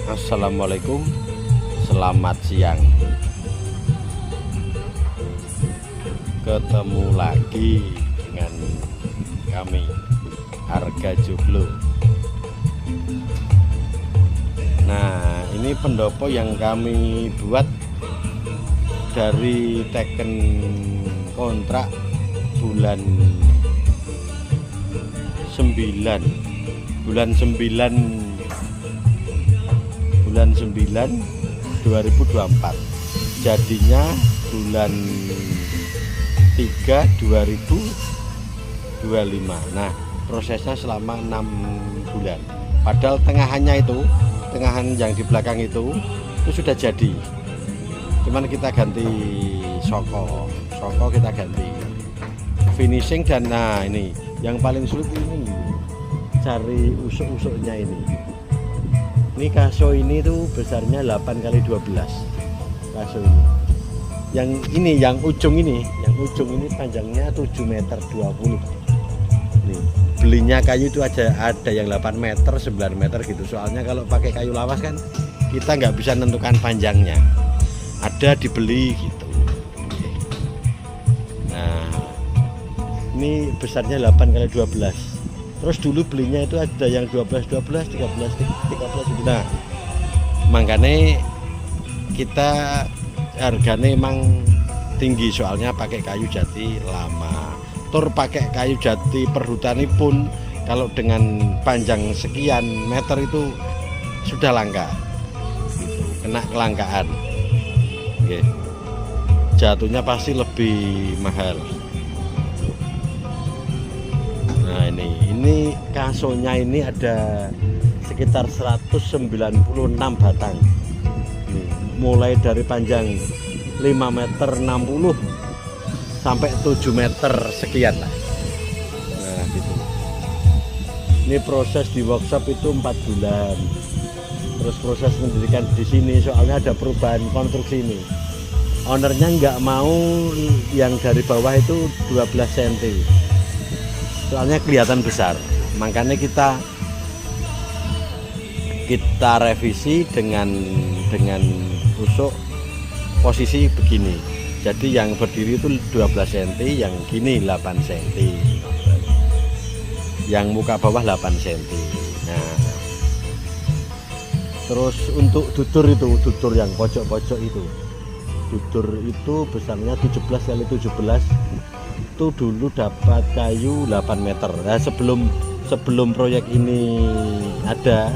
Assalamualaikum, selamat siang. Ketemu lagi dengan kami, Harga Joglo. Nah, ini pendopo yang kami buat dari teken kontrak bulan 9 2024, jadinya bulan 3 2025. Nah, prosesnya selama 6 bulan. Padahal tengahan yang di belakang itu sudah jadi, cuman kita ganti soko kita ganti finishing. Dan nah, ini yang paling sulit ini cari usuk-usuknya ini kaso ini tuh besarnya 8x12 kaso ini. Yang ujung ini panjangnya 7,20 meter. Nih, belinya kayu itu ada yang 8 meter, 9 meter gitu. Soalnya kalau pakai kayu lawas kan kita nggak bisa menentukan panjangnya. Ada dibeli gitu. Nah, ini besarnya 8x12. Terus dulu belinya itu ada yang 12, 13. Nah, makanya kita harganya emang tinggi, soalnya pakai kayu jati lama. Tur pakai kayu jati perhutani pun kalau dengan panjang sekian meter itu sudah langka gitu, kena kelangkaan. Oke. Jatuhnya pasti lebih mahal. Nah, ini kasonya ini ada sekitar 196 batang. Nih, mulai dari panjang 5 meter 60 sampai 7 meter sekian lah. Nah, gitu. Ini proses di workshop itu 4 bulan. Terus proses mendirikan di sini soalnya ada perubahan konstruksi ini. Ownernya nggak mau yang dari bawah itu 12 cm. Soalnya kelihatan besar. Makanya kita revisi dengan usuk posisi begini. Jadi yang berdiri itu 12 cm, yang gini 8 cm, yang muka bawah 8 cm. Nah, terus untuk dudur yang pojok-pojok itu besarnya 17x17. Itu dulu dapat kayu 8 meter. Nah, sebelum proyek ini ada,